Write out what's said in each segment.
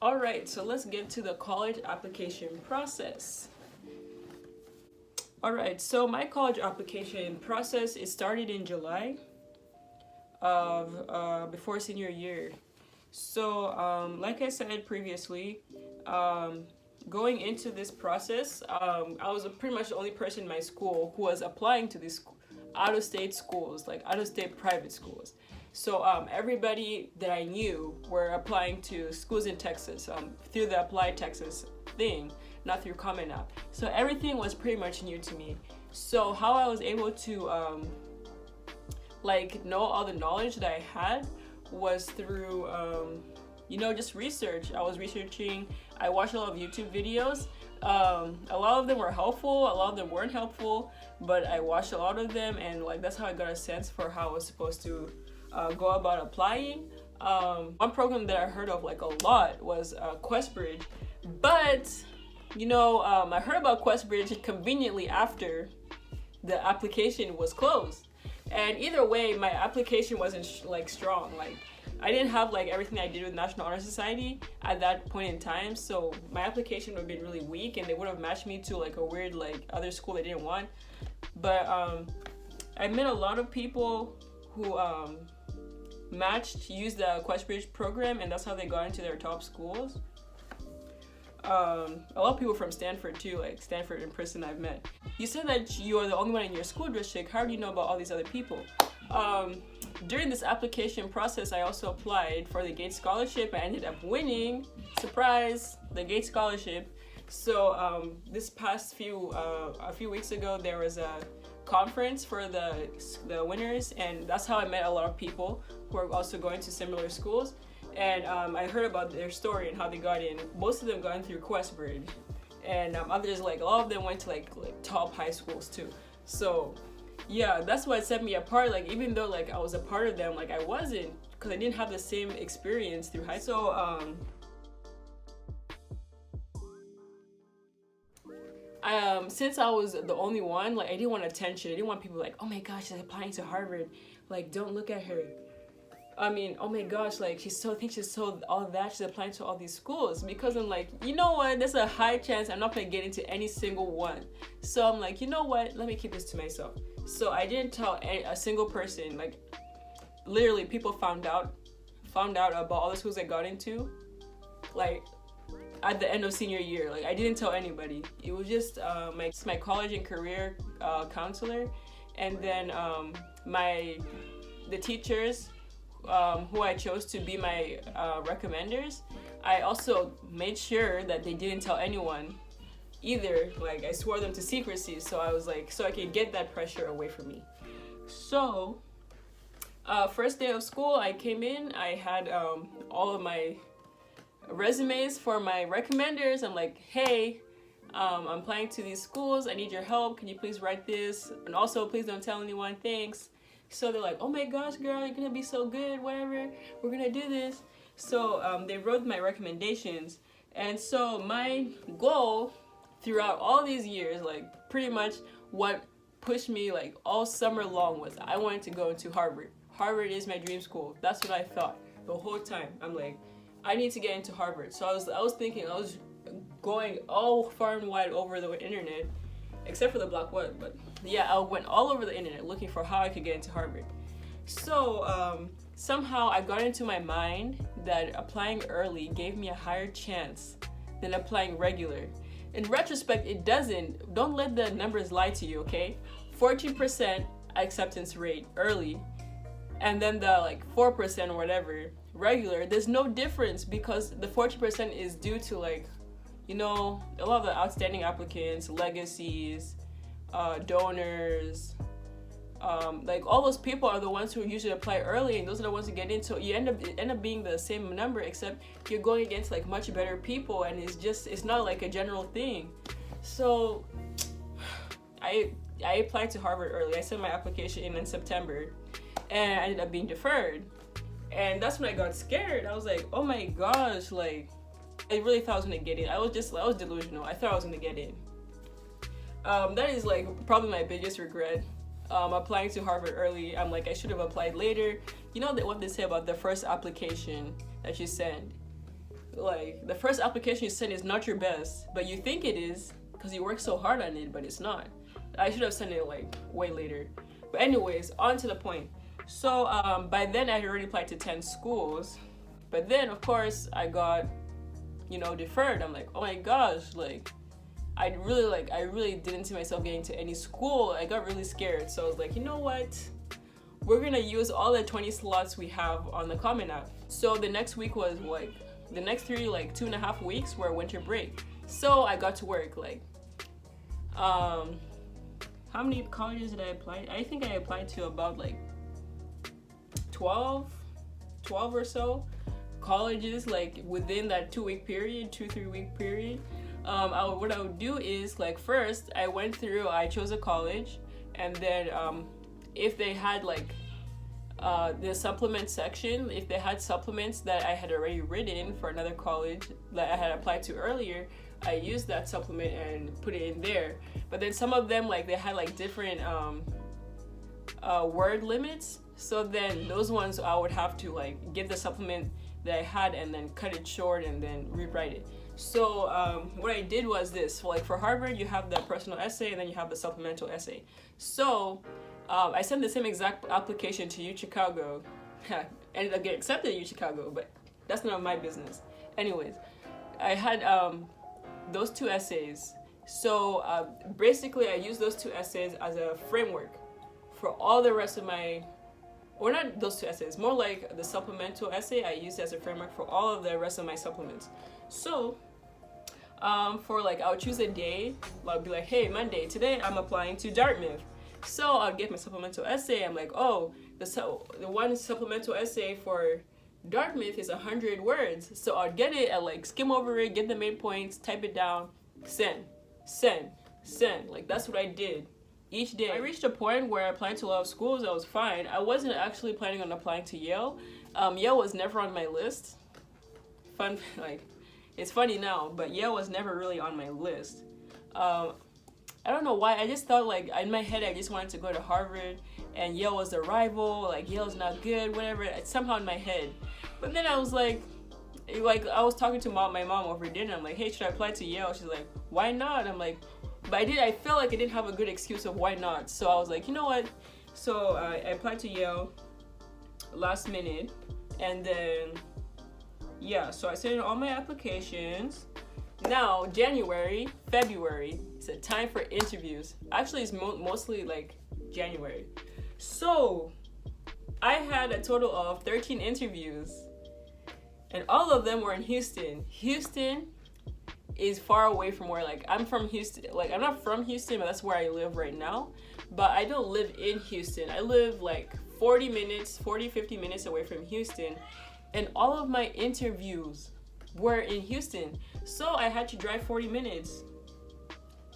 All right, so let's get to the college application process. All right, so my college application process is started in July of before senior year. So, like I said previously, going into this process, I was pretty much the only person in my school who was applying to these out-of-state schools, like out-of-state private schools. So everybody that I knew were applying to schools in Texas through the Apply Texas thing, not through Common App. So everything was pretty much new to me. So how I was able to know all the knowledge that I had was through just research. I was researching. I watched a lot of YouTube videos. A lot of them were helpful, a lot of them weren't helpful, but I watched a lot of them, and that's how I got a sense for how I was supposed to go about applying. One program that I heard of a lot was QuestBridge, but I heard about QuestBridge conveniently after the application was closed. And either way, my application wasn't strong. I didn't have everything I did with National Honor Society at that point in time, so my application would have been really weak, and they would have matched me to a weird other school they didn't want. But I met a lot of people who used the QuestBridge program, and that's how they got into their top schools. A lot of people from Stanford too, Stanford and Princeton I've met. You said that you are the only one in your school district. How do you know about all these other people? During this application process, I also applied for the Gates Scholarship. I ended up winning, surprise, the Gates Scholarship. So this past a few weeks ago, there was a conference for the winners, and that's how I met a lot of people who are also going to similar schools. And I heard about their story and how they got in. Most of them got in through QuestBridge, and others, a lot of them went to top high schools too. So yeah, that's what set me apart. Even though I was a part of them, I wasn't, because I didn't have the same experience through high school. So since I was the only one, I didn't want attention. I didn't want people oh my gosh, she's applying to Harvard. Don't look at her. I mean, oh my gosh, she's so all that, she's applying to all these schools. Because I'm you know what, there's a high chance I'm not gonna get into any single one. So I'm you know what, let me keep this to myself. So I didn't tell a single person. Literally, people found out about all the schools I got into, at the end of senior year. I didn't tell anybody. It was just my college and career counselor, and then the teachers who I chose to be my recommenders. I also made sure that they didn't tell anyone either. I swore them to secrecy, so I was so I could get that pressure away from me. So first day of school, I came in, I had all of my resumes for my recommenders. I'm hey, I'm applying to these schools, I need your help, can you please write this, and also please don't tell anyone, thanks. So they're oh my gosh, girl, you're gonna be so good, whatever, we're gonna do this. So they wrote my recommendations, and so my goal throughout all these years, pretty much what pushed me all summer long, was I wanted to go into Harvard. Harvard is my dream school. That's what I thought the whole time. I'm I need to get into Harvard. So I was thinking, I was going all far and wide over the internet, except for the black web, but yeah, I went all over the internet looking for how I could get into Harvard. So somehow I got into my mind that applying early gave me a higher chance than applying regular. In retrospect, it doesn't. Don't let the numbers lie to you, okay? 14% acceptance rate early, and then the 4% or whatever regular. There's no difference, because the 14% is due to a lot of the outstanding applicants, legacies, donors, all those people are the ones who usually apply early, and those are the ones who get in. So you end up being the same number, except you're going against much better people, and it's not a general thing. So I applied to Harvard early. I sent my application in September, and I ended up being deferred. And that's when I got scared. I was oh my gosh, I really thought I was gonna get in. I was delusional. I thought I was gonna get in. That is probably my biggest regret. Applying to Harvard early. I'm I should have applied later. You know what they say about the first application that you send? like the first application you send is not your best, but you think it is because you work so hard on it, but it's not. I should have sent it like way later. But anyways, on to the point. So by then I had already applied to 10 schools, but then of course I got, deferred. I'm like, oh my gosh, like I really didn't see myself getting to any school. I got really scared. So I was like, you know what? We're gonna use all the 20 slots we have on the Common App. So the next week was like, the next 2.5 weeks were winter break. So I got to work like, how many colleges did I apply? I think I applied to about like 12 or so colleges, like within that 2-3 week period. What I would do is like, first I chose a college, and then if they had like the supplement section, if they had supplements that I had already written for another college that I had applied to earlier, I used that supplement and put it in there. But then some of them, like they had like different word limits, so then those ones I would have to like give the supplement that I had and then cut it short and then rewrite it. So what I did was this. Like for Harvard, you have the personal essay and then you have the supplemental essay. So I sent the same exact application to U Chicago. Ended up getting accepted at U Chicago, but that's none of my business. Anyways, I had those 2 essays. So basically I used those 2 essays as a framework for all the rest of my, or not those 2 essays, more like the supplemental essay I used as a framework for all of the rest of my supplements. So for like, I would choose a day, I'll be like, hey, Monday, today I'm applying to Dartmouth. So I'll get my supplemental essay. I'm like, oh, the one supplemental essay for Dartmouth is 100 words. So I'll get it, I'll like skim over it, get the main points, type it down, send. Like that's what I did each day. I reached a point where I applied to a lot of schools. I was fine. I wasn't actually planning on applying to Yale. Yale was never on my list. It's funny now, but Yale was never really on my list. I don't know why. I just thought like in my head I just wanted to go to Harvard, and Yale was the rival. Like Yale's not good, whatever. It's somehow in my head. But then I was like I was talking to my mom over dinner. I'm like, hey, should I apply to Yale? She's like, why not? I'm like, but I felt like I didn't have a good excuse of why not. So I was like, you know what? So I applied to Yale last minute, and then so I sent in all my applications. Now January, February, it's a time for interviews. Actually, it's mostly like January. So I had a total of 13 interviews, and all of them were in Houston. Houston is far away from where, like, I'm from Houston. Like, I'm not from Houston, but that's where I live right now. But I don't live in Houston. I live like 50 minutes away from Houston. And all of my interviews were in Houston. So I had to drive 40 minutes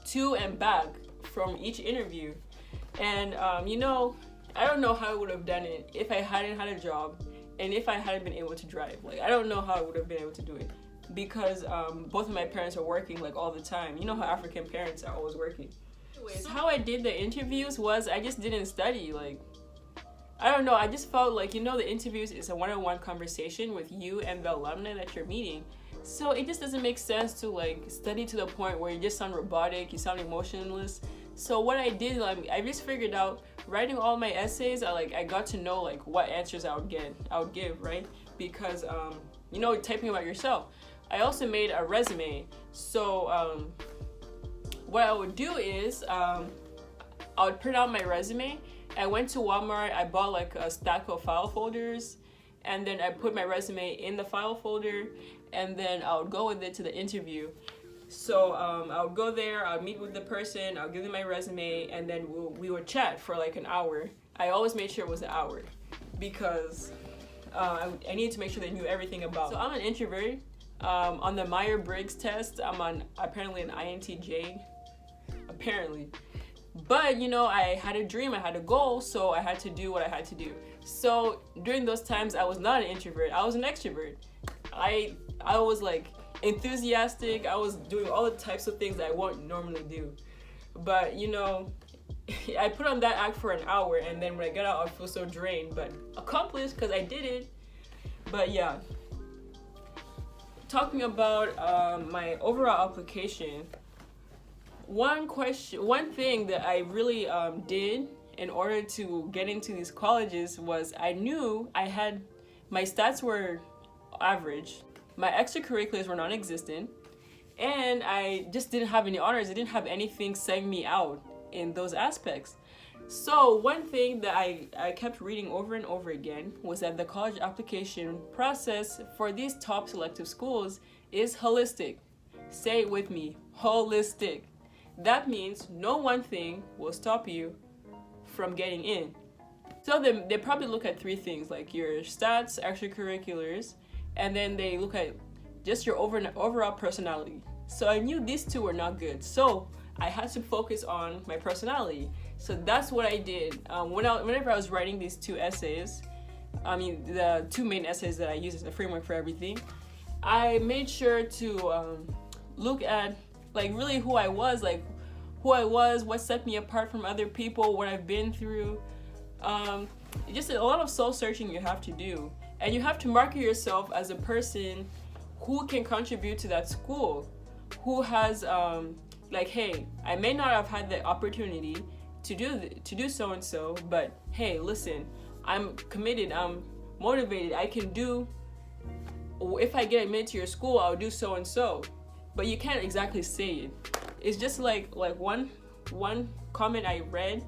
to and back from each interview. And, I don't know how I would have done it if I hadn't had a job and if I hadn't been able to drive. Like, I don't know how I would have been able to do it because both of my parents are working like all the time. You know how African parents are always working. Anyways, how I did the interviews was I just didn't study. Like, I don't know, I just felt like, the interviews is a one-on-one conversation with you and the alumni that you're meeting. So it just doesn't make sense to like study to the point where you just sound robotic, you sound emotionless. So what I did, I just figured out writing all my essays, I got to know like what answers I would give, right? Because typing about yourself. I also made a resume. So what I would do is I would print out my resume. I went to Walmart, I bought like a stack of file folders, and then I put my resume in the file folder, and then I would go with it to the interview. So I would go there, I would meet with the person, I'll give them my resume, and then we would chat for like an hour. I always made sure it was an hour because I needed to make sure they knew everything about. So I'm an introvert. On the Myers-Briggs test, I'm apparently an INTJ, apparently. But, I had a dream, I had a goal, so I had to do what I had to do. So during those times, I was not an introvert, I was an extrovert. I was like enthusiastic, I was doing all the types of things that I won't normally do. But, I put on that act for an hour, and then when I got out, I feel so drained, but accomplished because I did it. But yeah. talking about my overall application, one thing that I really did in order to get into these colleges was I knew my stats were average, my extracurriculars were non-existent, and I just didn't have any honors. I didn't have anything setting me out in those aspects. So one thing that I kept reading over and over again was that the college application process for these top selective schools is holistic. Say it with me, holistic. That means no one thing will stop you from getting in. So they probably look at three things, like your stats, extracurriculars, and then they look at just your overall personality. So I knew these two were not good. So I had to focus on my personality. So that's what I did. Whenever I was writing these two essays, the two main essays that I use as a framework for everything, I made sure to look at like really who I was, what set me apart from other people, what I've been through. Just a lot of soul searching you have to do. And you have to market yourself as a person who can contribute to that school, who has like, hey, I may not have had the opportunity to do so and so, but hey, listen, I'm committed, I'm motivated, I can do, if I get admitted to your school, I'll do so and so. But you can't exactly say it. It's just like one comment I read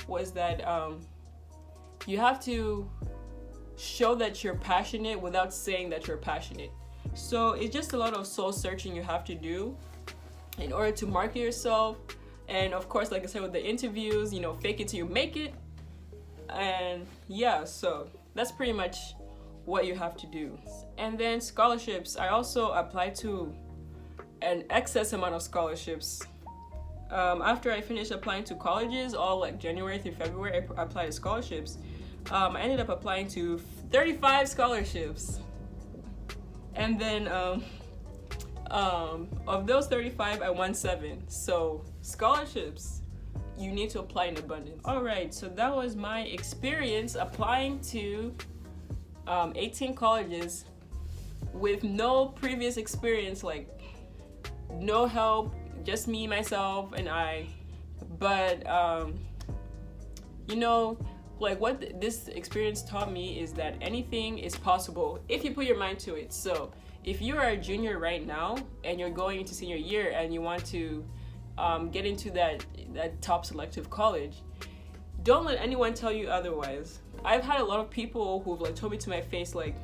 was that you have to show that you're passionate without saying that you're passionate. So it's just a lot of soul searching you have to do in order to market yourself. And of course, like I said, with the interviews, fake it till you make it. And yeah, so that's pretty much what you have to do. And then scholarships. I also applied to an excess amount of scholarships. After I finished applying to colleges, all like January through February, I applied to scholarships. I ended up applying to 35 scholarships. And then of those 35, I won 7. So scholarships, you need to apply in abundance. All right, so that was my experience applying to 18 colleges with no previous experience, like no help, just me, myself, and I. But like what this experience taught me is that anything is possible if you put your mind to it. So if you are a junior right now and you're going into senior year and you want to get into that top selective college, don't let anyone tell you otherwise. I've had a lot of people who've like told me to my face, like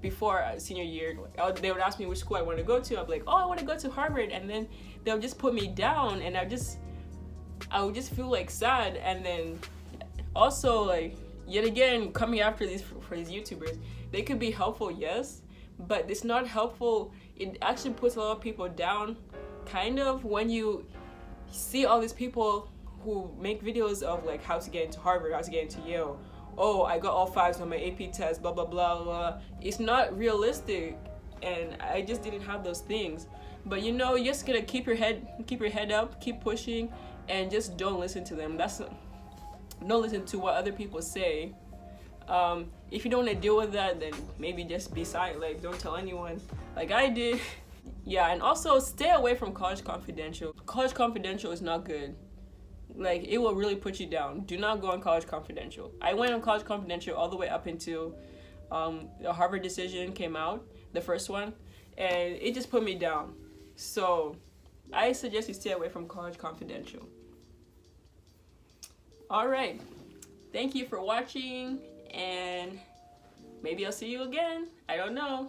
before senior year, they would ask me which school I want to go to. I'd be like, oh, I want to go to Harvard, and then they'll just put me down, and I would just feel like sad. And then also, like, yet again, coming after for these YouTubers, they could be helpful, yes, but it's not helpful. It actually puts a lot of people down, kind of, when you see all these people who make videos of like how to get into Harvard, how to get into Yale. Oh, I got all 5s on my AP test, blah blah blah blah. It's not realistic, and I just didn't have those things. But you're just gonna keep your head up, keep pushing, and just don't listen to them. Don't listen to what other people say. If you don't want to deal with that, then maybe just be silent. Like, don't tell anyone, like I did. Yeah, and also stay away from College Confidential. College Confidential is not good. Like, it will really put you down. Do not go on College Confidential. I went on College Confidential all the way up until the Harvard decision came out, the first one, and it just put me down. So I suggest you stay away from College Confidential. All right. Thank you for watching, and maybe I'll see you again. I don't know.